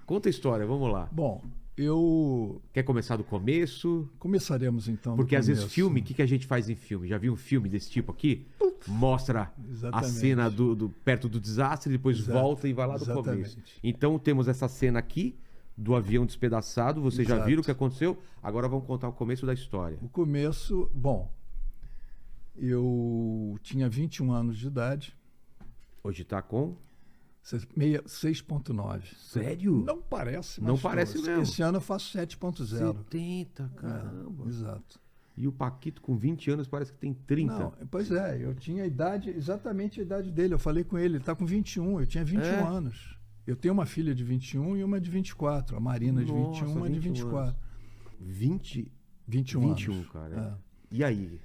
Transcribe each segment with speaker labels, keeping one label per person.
Speaker 1: Conta a história, vamos lá.
Speaker 2: Bom,
Speaker 1: Quer começar do começo?
Speaker 2: começaremos então
Speaker 1: Porque
Speaker 2: do
Speaker 1: às vezes
Speaker 2: começo.
Speaker 1: filme, o que a gente faz em filme? Já viu um filme desse tipo aqui? Mostra a
Speaker 2: Exatamente.
Speaker 1: cena perto do desastre, depois
Speaker 2: Exato,
Speaker 1: volta e vai lá do
Speaker 2: exatamente.
Speaker 1: começo. Então temos essa cena aqui do avião despedaçado. Vocês já
Speaker 2: Exato.
Speaker 1: viram o que aconteceu? Agora vamos contar o começo da história.
Speaker 2: O começo, bom, eu tinha 21 anos de idade,
Speaker 1: Hoje tá com...
Speaker 2: 6.9.
Speaker 1: Sério?
Speaker 2: Não parece,
Speaker 1: Não
Speaker 2: mas
Speaker 1: parece
Speaker 2: tô.
Speaker 1: mesmo.
Speaker 2: Esse ano eu faço 7.0.
Speaker 1: 70, caramba.
Speaker 2: Exato.
Speaker 1: E o Paquito com 20 anos parece que tem 30.
Speaker 2: Não, pois é, eu tinha a idade, exatamente a idade dele. Eu falei com ele está com 21, eu tinha 21
Speaker 1: É?
Speaker 2: anos. Eu tenho uma filha de 21 e uma de 24. A Marina de 21 e uma de 24.
Speaker 1: 20...
Speaker 2: 21
Speaker 1: 21,
Speaker 2: anos.
Speaker 1: cara. E aí?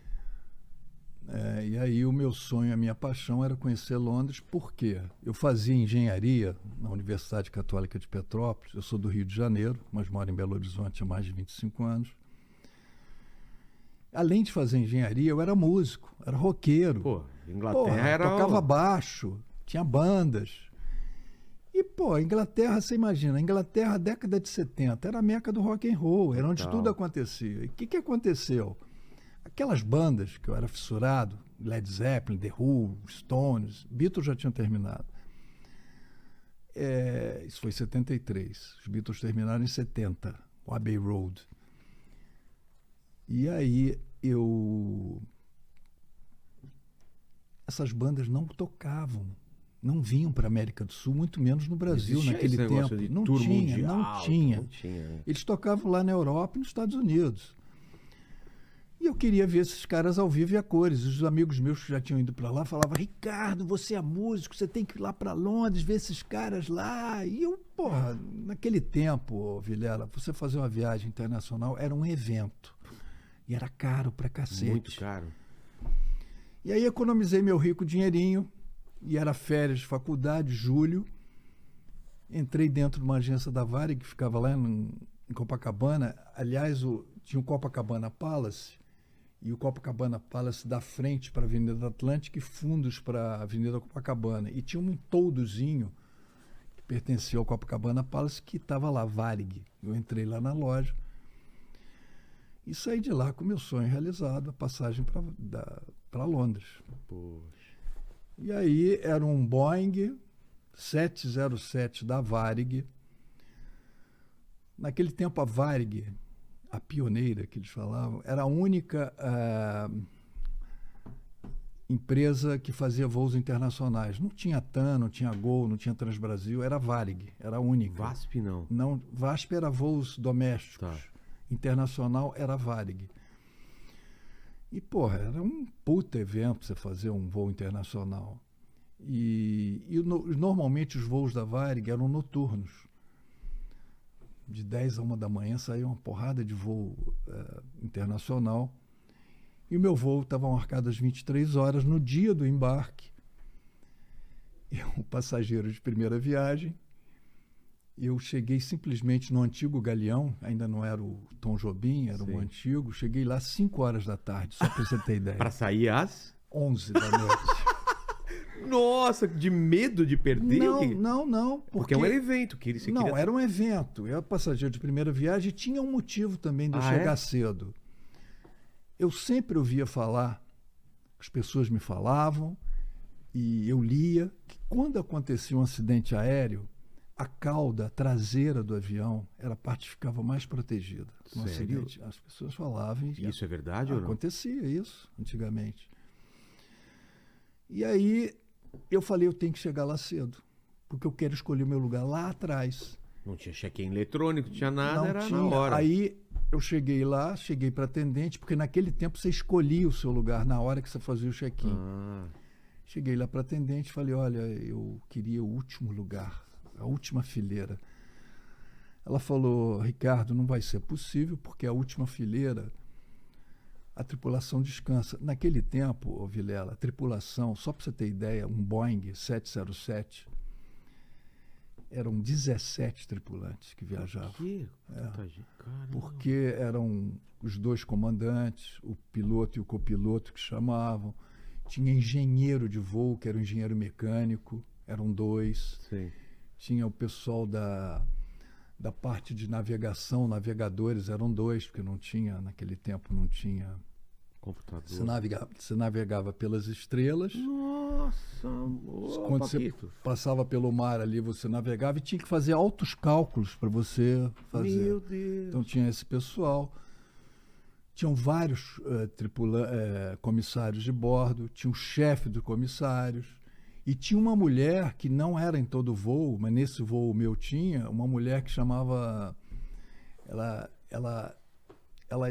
Speaker 2: E aí o meu sonho, a minha paixão era conhecer Londres, porque eu fazia engenharia na Universidade Católica de Petrópolis. Eu sou do Rio de Janeiro, mas moro em Belo Horizonte há mais de 25 anos. Além de fazer engenharia, eu era músico, era roqueiro.
Speaker 1: Pô, Inglaterra era...
Speaker 2: Tocava baixo, tinha bandas. E, pô, a Inglaterra, você imagina, a Inglaterra, década de 70, era a meca do rock and roll, era onde
Speaker 1: Total.
Speaker 2: tudo acontecia. E o que aconteceu? Aquelas bandas que eu era fissurado, Led Zeppelin, The Who, Stones, Beatles já tinham terminado. Isso foi em 73. Os Beatles terminaram em 70, o Abbey Road. E aí essas bandas não tocavam, não vinham para a América do Sul, muito menos no Brasil
Speaker 1: Existia
Speaker 2: naquele
Speaker 1: esse negócio
Speaker 2: tempo.
Speaker 1: de
Speaker 2: Não
Speaker 1: tour
Speaker 2: tinha,
Speaker 1: mundial,
Speaker 2: não tinha.
Speaker 1: não tinha, né?
Speaker 2: Eles tocavam lá na Europa e nos Estados Unidos. E eu queria ver esses caras ao vivo e a cores. Os amigos meus que já tinham ido para lá falavam: Ricardo, você é músico, você tem que ir lá para Londres, ver esses caras lá. E eu, porra, naquele tempo, Vilela, você fazer uma viagem internacional era um evento. E era caro pra cacete.
Speaker 1: Muito caro.
Speaker 2: E aí economizei meu rico dinheirinho, e era férias de faculdade, julho. Entrei dentro de uma agência da Varig, que ficava lá em Copacabana. Aliás, tinha o Copacabana Palace, e o Copacabana Palace dá frente para a Avenida Atlântica e fundos para a Avenida Copacabana. E tinha um toldozinho que pertencia ao Copacabana Palace que estava lá, Varig. Eu entrei lá na loja e saí de lá com o meu sonho realizado, a passagem para Londres.
Speaker 1: Poxa.
Speaker 2: E aí era um Boeing 707 da Varig. Naquele tempo a Varig, a pioneira que eles falavam, era a única empresa que fazia voos internacionais. Não tinha TAM, não tinha Gol, não tinha Transbrasil, era a Varig, era a única.
Speaker 1: VASP não.
Speaker 2: Não, VASP era voos domésticos.
Speaker 1: Tá.
Speaker 2: Internacional era a Varig. E, porra, era um puta evento você fazer um voo internacional. Normalmente os voos da Varig eram noturnos. De 10 a 1 da manhã saía uma porrada de voo internacional. E o meu voo estava marcado às 23 horas no dia do embarque. Eu, um passageiro de primeira viagem, eu cheguei simplesmente no antigo Galeão, ainda não era o Tom Jobim, era o antigo. Cheguei lá às 5 horas da tarde, só para você ter ideia.
Speaker 1: Para sair às
Speaker 2: 11 da noite.
Speaker 1: Nossa, de medo de perder?
Speaker 2: Não.
Speaker 1: Porque é um evento que ele se
Speaker 2: Não,
Speaker 1: queria...
Speaker 2: era um evento. Eu era passageiro de primeira viagem e tinha um motivo também de eu chegar cedo. Eu sempre ouvia falar, as pessoas me falavam, e eu lia, que quando acontecia um acidente aéreo, a cauda traseira do avião era a parte que ficava mais protegida. No
Speaker 1: Sério?
Speaker 2: acidente. As pessoas falavam.
Speaker 1: Isso é verdade ou não?
Speaker 2: Acontecia isso antigamente. E aí eu falei, eu tenho que chegar lá cedo, porque eu quero escolher o meu lugar lá atrás.
Speaker 1: Não tinha check-in eletrônico, não tinha nada,
Speaker 2: Não
Speaker 1: era
Speaker 2: tinha.
Speaker 1: na hora.
Speaker 2: Aí eu cheguei lá, cheguei para atendente, porque naquele tempo você escolhia o seu lugar na hora que você fazia o check-in. Cheguei lá para atendente e falei, olha, eu queria o último lugar, a última fileira. Ela falou, Ricardo, não vai ser possível, porque a última fileira, a tripulação descansa. Naquele tempo, Vilela, a tripulação, só para você ter ideia, um Boeing 707, eram 17 tripulantes que viajavam.
Speaker 1: Por quê? Tanta gente. Caramba.
Speaker 2: Porque eram os dois comandantes, o piloto e o copiloto que chamavam. Tinha engenheiro de voo, que era um engenheiro mecânico, eram dois.
Speaker 1: Sim.
Speaker 2: Tinha o pessoal da parte de navegação, navegadores eram dois, porque não tinha, naquele tempo não tinha.
Speaker 1: Computador.
Speaker 2: Você navegava pelas estrelas.
Speaker 1: Nossa,
Speaker 2: Quando você passava pelo mar ali, você navegava e tinha que fazer altos cálculos para você fazer.
Speaker 1: Meu Deus.
Speaker 2: Então tinha esse pessoal. Tinham vários comissários de bordo, tinha o chefe dos comissários. E tinha uma mulher que não era em todo voo, mas nesse voo meu tinha, uma mulher que chamava. Ela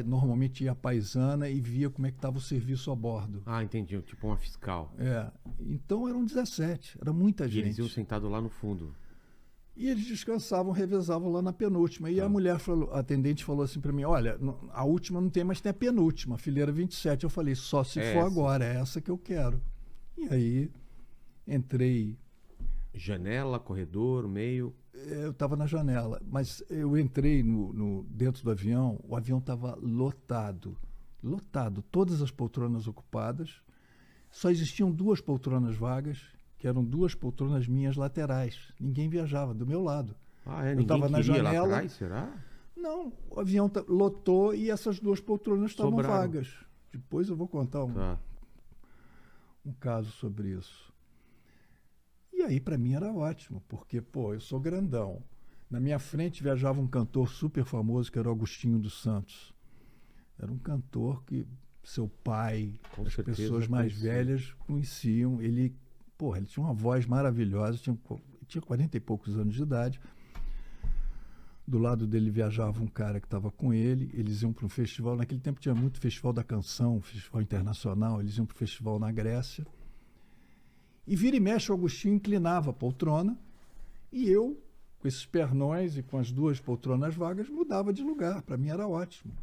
Speaker 2: normalmente ia à paisana e via como é que estava o serviço a bordo.
Speaker 1: Ah, entendi. Tipo uma fiscal.
Speaker 2: Então eram 17, era muita gente.
Speaker 1: E eles iam sentados lá no fundo.
Speaker 2: E eles descansavam, revezavam lá na penúltima. E a mulher a atendente falou assim para mim, olha, a última não tem, mas tem a penúltima, fileira 27. Eu falei, só se for agora, é essa que eu quero. E aí entrei.
Speaker 1: Janela, corredor, meio.
Speaker 2: Eu estava na janela, mas eu entrei dentro do avião, o avião estava lotado, todas as poltronas ocupadas, só existiam 2 poltronas vagas, que eram 2 poltronas minhas laterais, ninguém viajava do meu lado.
Speaker 1: Ah, é?
Speaker 2: Eu estava na janela.
Speaker 1: Lá atrás, será?
Speaker 2: Não, o avião lotou e essas 2 poltronas estavam vagas. Depois eu vou contar um caso sobre isso. E aí, para mim, era ótimo, porque, eu sou grandão. Na minha frente viajava um cantor super famoso, que era o Agostinho dos Santos. Era um cantor que seu pai, as pessoas mais velhas conheciam. Ele tinha uma voz maravilhosa, tinha 40 e poucos anos de idade. Do lado dele viajava um cara que estava com ele. Eles iam para um festival. Naquele tempo tinha muito festival da canção, festival internacional. Eles iam para o festival na Grécia. E vira e mexe, o Agostinho inclinava a poltrona e eu, com esses pernões e com as 2 poltronas vagas, mudava de lugar. Para mim era ótimo.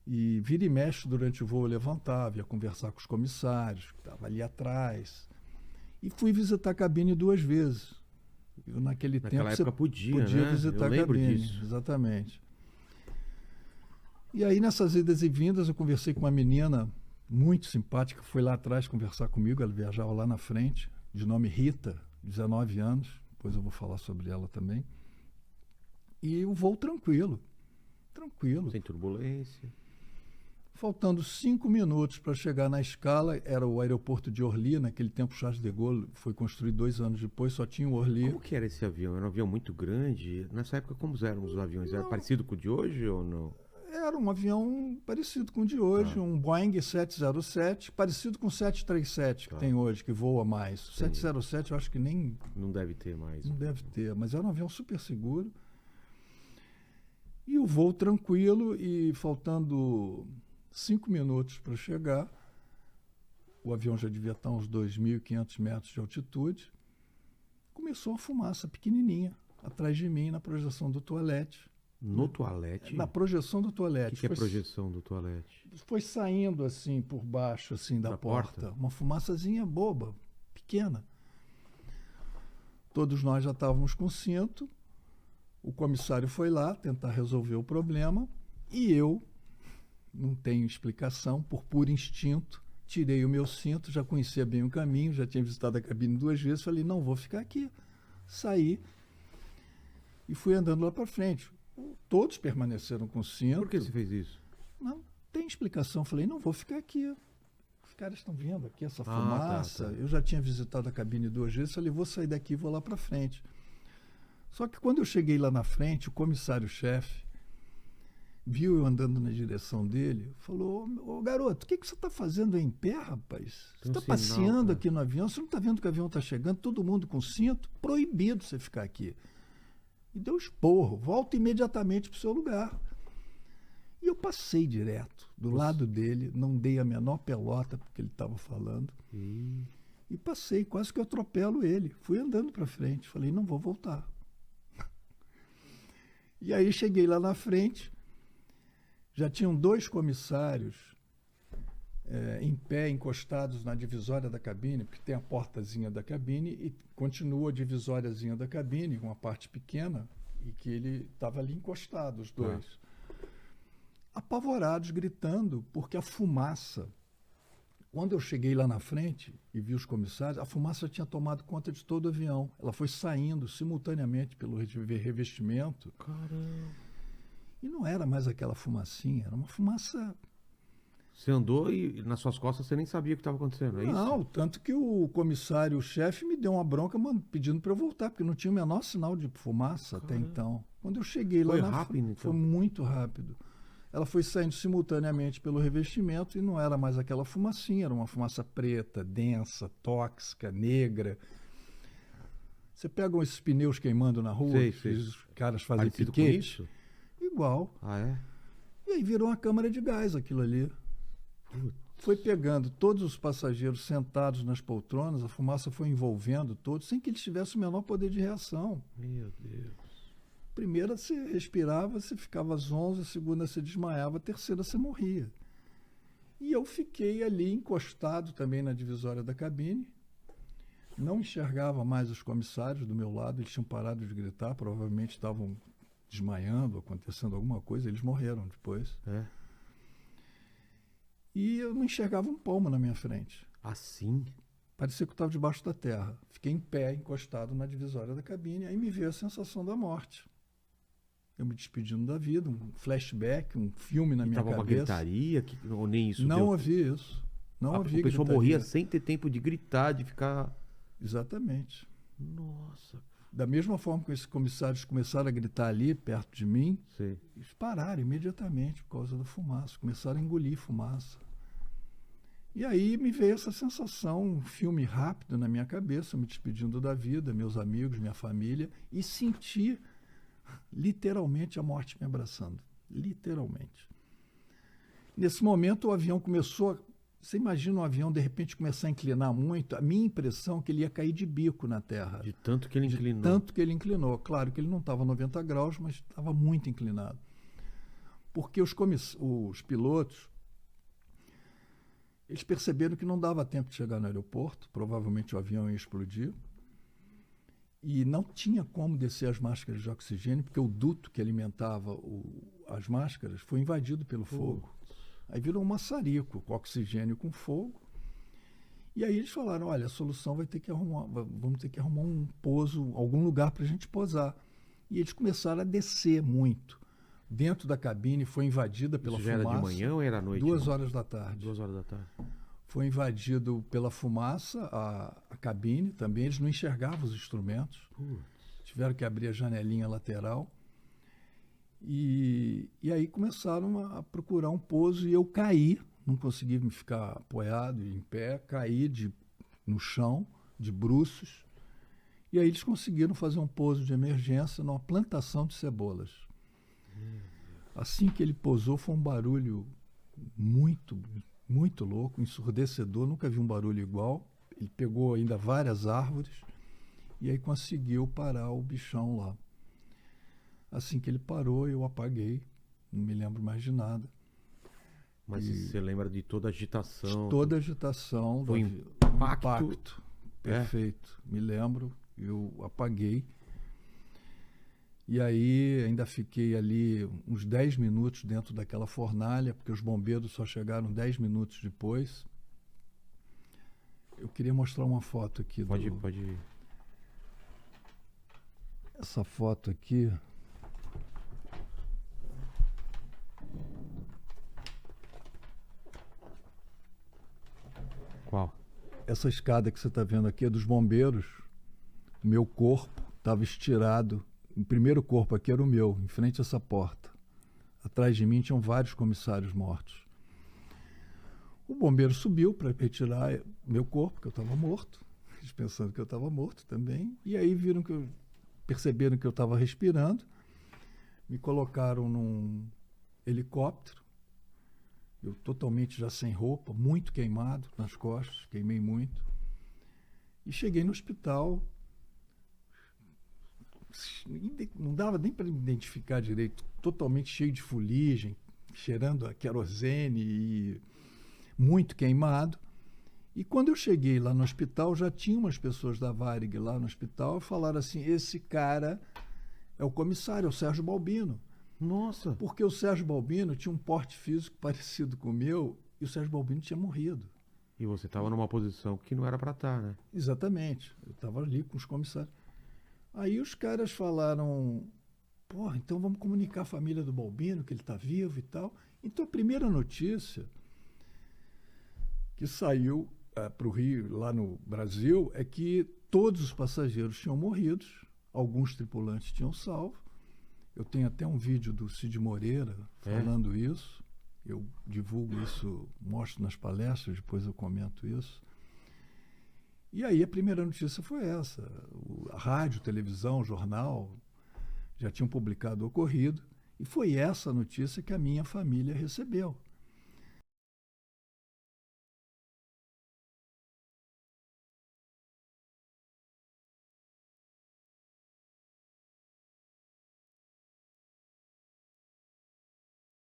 Speaker 2: E vira e mexe, durante o voo, eu levantava, ia conversar com os comissários, que estavam ali atrás. E fui visitar a cabine 2 vezes. Naquela tempo
Speaker 1: época podia, né?
Speaker 2: visitar
Speaker 1: eu
Speaker 2: a cabine.
Speaker 1: Disso.
Speaker 2: Exatamente. E aí, nessas idas e vindas, eu conversei com uma menina muito simpática, foi lá atrás conversar comigo, ela viajava lá na frente, de nome Rita, 19 anos, depois eu vou falar sobre ela também. E o voo tranquilo.
Speaker 1: Sem turbulência.
Speaker 2: Faltando 5 minutos para chegar na escala, era o aeroporto de Orly, naquele tempo Charles de Gaulle foi construído 2 anos depois, só tinha o Orly.
Speaker 1: Como que era esse avião? Era um avião muito grande? Nessa época, como eram os aviões? Era parecido com o de hoje ou não?
Speaker 2: Era um avião parecido com o de hoje, um Boeing 707, parecido com o 737 que tem hoje, que voa mais. O 707 eu acho que nem...
Speaker 1: Não deve ter mais.
Speaker 2: Não deve ter, mas era um avião super seguro. E o voo tranquilo, e faltando 5 minutos para chegar, o avião já devia estar a uns 2.500 metros de altitude, começou uma fumaça pequenininha atrás de mim na projeção do toalete.
Speaker 1: No toalete?
Speaker 2: Na projeção do toalete.
Speaker 1: O que é projeção do toalete?
Speaker 2: Foi saindo assim por baixo assim da porta, uma fumaçazinha boba, pequena. Todos nós já estávamos com cinto. O comissário foi lá tentar resolver o problema e eu, não tenho explicação, por puro instinto, tirei o meu cinto, já conhecia bem o caminho, já tinha visitado a cabine 2 vezes, falei, não, vou ficar aqui. Saí e fui andando lá para frente. Todos permaneceram com cinto.
Speaker 1: Por que você fez isso?
Speaker 2: Não tem explicação. Falei, não vou ficar aqui. Os caras estão vendo aqui essa fumaça. Eu já tinha visitado a cabine 2 vezes. Falei, vou sair daqui e vou lá para frente. Só que quando eu cheguei lá na frente, o comissário-chefe viu eu andando na direção dele, falou, ô garoto, o que você está fazendo aí em pé, rapaz? Você está passeando aqui no avião? Você não está vendo que o avião está chegando? Todo mundo com cinto? Proibido você ficar aqui. E deu esporro, volta imediatamente para o seu lugar. E eu passei direto do lado dele, não dei a menor pelota porque ele estava falando. E passei, quase que eu atropelo ele. Fui andando para frente, falei, não vou voltar. E aí cheguei lá na frente, já tinham 2 comissários em pé, encostados na divisória da cabine, porque tem a portazinha da cabine e continua a divisóriazinha da cabine, uma parte pequena, e que ele estava ali encostado, os 2. Apavorados, gritando, porque a fumaça, Quando eu cheguei lá na frente e vi os comissários, a fumaça tinha tomado conta de todo o avião. Ela foi saindo simultaneamente pelo revestimento.
Speaker 1: Caramba.
Speaker 2: E não era mais aquela fumacinha, era uma fumaça...
Speaker 1: Você andou e nas suas costas você nem sabia o que estava acontecendo, é isso?
Speaker 2: Não, tanto que o comissário-chefe me deu uma bronca pedindo para eu voltar, porque não tinha o menor sinal de fumaça até então. Quando eu cheguei lá
Speaker 1: Foi
Speaker 2: na
Speaker 1: rápido,
Speaker 2: frente,
Speaker 1: então?
Speaker 2: foi muito rápido. Ela foi saindo simultaneamente pelo revestimento e não era mais aquela fumacinha, era uma fumaça preta, densa, tóxica, negra. Você pega esses pneus queimando na rua,
Speaker 1: Sei,
Speaker 2: que
Speaker 1: sei.
Speaker 2: os caras fazem
Speaker 1: Parecido com
Speaker 2: piquete,
Speaker 1: isso?
Speaker 2: igual.
Speaker 1: Ah, é?
Speaker 2: E aí virou uma câmara de gás aquilo ali. Foi pegando todos os passageiros sentados nas poltronas, a fumaça foi envolvendo todos, sem que eles tivessem o menor poder de reação.
Speaker 1: Meu Deus.
Speaker 2: Primeira você respirava, você ficava zonzo, a segunda você desmaiava, a terceira você morria. E eu fiquei ali encostado também na divisória da cabine, não enxergava mais os comissários do meu lado, eles tinham parado de gritar, provavelmente estavam desmaiando, acontecendo alguma coisa, eles morreram depois.
Speaker 1: É?
Speaker 2: E eu não enxergava um palmo na minha frente.
Speaker 1: Assim?
Speaker 2: Parecia que eu estava debaixo da terra. Fiquei em pé, encostado na divisória da cabine, aí me veio a sensação da morte. Eu me despedindo da vida, um flashback, um filme na minha
Speaker 1: Tava
Speaker 2: cabeça.
Speaker 1: uma gritaria, ou nem isso
Speaker 2: Não
Speaker 1: deu?
Speaker 2: ouvi isso. Não ouvi
Speaker 1: A pessoa
Speaker 2: gritaria.
Speaker 1: morria sem ter tempo de gritar, de ficar...
Speaker 2: Exatamente.
Speaker 1: Nossa.
Speaker 2: Da mesma forma que esses comissários começaram a gritar ali, perto de mim,
Speaker 1: Sei.
Speaker 2: eles pararam imediatamente por causa da fumaça. Começaram a engolir fumaça. E aí me veio essa sensação, um filme rápido na minha cabeça, me despedindo da vida, meus amigos, minha família, e senti literalmente a morte me abraçando. Literalmente. Nesse momento o avião começou a... Você imagina um avião de repente começar a inclinar muito? A minha impressão é que ele ia cair de bico na terra.
Speaker 1: De tanto que ele inclinou.
Speaker 2: Tanto que ele inclinou. Claro que ele não estava a 90 graus, mas estava muito inclinado. Porque os pilotos, eles perceberam que não dava tempo de chegar no aeroporto, provavelmente o avião ia explodir, e não tinha como descer as máscaras de oxigênio, porque o duto que alimentava as máscaras foi invadido pelo fogo. Aí virou um maçarico, com oxigênio com fogo. E aí eles falaram, olha, a solução vamos ter que arrumar um pouso, algum lugar para a gente pousar. E eles começaram a descer muito. Dentro da cabine foi invadida pela
Speaker 1: Isso já
Speaker 2: fumaça.
Speaker 1: era de manhã ou era à noite?
Speaker 2: 2 horas da tarde.
Speaker 1: 2 horas da tarde.
Speaker 2: Foi invadido pela fumaça a cabine também, eles não enxergavam os instrumentos. Tiveram que abrir a janelinha lateral. E aí começaram a procurar um pouso e eu caí, não consegui me ficar apoiado em pé, caí no chão, de bruços. E aí eles conseguiram fazer um pouso de emergência numa plantação de cebolas. Assim que ele pousou foi um barulho muito, muito louco, ensurdecedor, nunca vi um barulho igual. Ele pegou ainda várias árvores e aí conseguiu parar o bichão lá. Assim que ele parou, eu apaguei, não me lembro mais de nada.
Speaker 1: Mas você lembra de toda a agitação?
Speaker 2: De toda a agitação.
Speaker 1: Foi
Speaker 2: impacto. Perfeito. Me lembro, eu apaguei. E aí ainda fiquei ali uns 10 minutos dentro daquela fornalha, porque os bombeiros só chegaram 10 minutos depois. Eu queria mostrar uma foto aqui.
Speaker 1: Pode ir.
Speaker 2: Essa foto aqui...
Speaker 1: Qual?
Speaker 2: Essa escada que você está vendo aqui é dos bombeiros. O meu corpo estava estirado. O primeiro corpo aqui era o meu, em frente a essa porta. Atrás de mim tinham vários comissários mortos. O bombeiro subiu para retirar meu corpo, que eu estava morto. Eles pensando que eu estava morto também. E aí perceberam que eu estava respirando. Me colocaram num helicóptero. Eu totalmente já sem roupa, muito queimado nas costas, queimei muito. E cheguei no hospital, não dava nem para me identificar direito, totalmente cheio de fuligem, cheirando a querosene e muito queimado. E quando eu cheguei lá no hospital, já tinha umas pessoas da Varig lá no hospital e falaram assim, esse cara é o comissário, é o Sérgio Balbino.
Speaker 1: Nossa!
Speaker 2: Porque o Sérgio Balbino tinha um porte físico parecido com o meu e o Sérgio Balbino tinha morrido.
Speaker 1: E você estava numa posição que não era para estar, né?
Speaker 2: Exatamente. Eu estava ali com os comissários. Aí os caras falaram, porra, então vamos comunicar à família do Balbino, que ele está vivo e tal. Então a primeira notícia que saiu para o Rio, lá no Brasil, é que todos os passageiros tinham morrido, alguns tripulantes tinham salvo. Eu tenho até um vídeo do Cid Moreira falando isso. Eu divulgo isso, mostro nas palestras, depois eu comento isso. E aí a primeira notícia foi essa. A rádio, televisão, jornal já tinham publicado o ocorrido. E foi essa notícia que a minha família recebeu.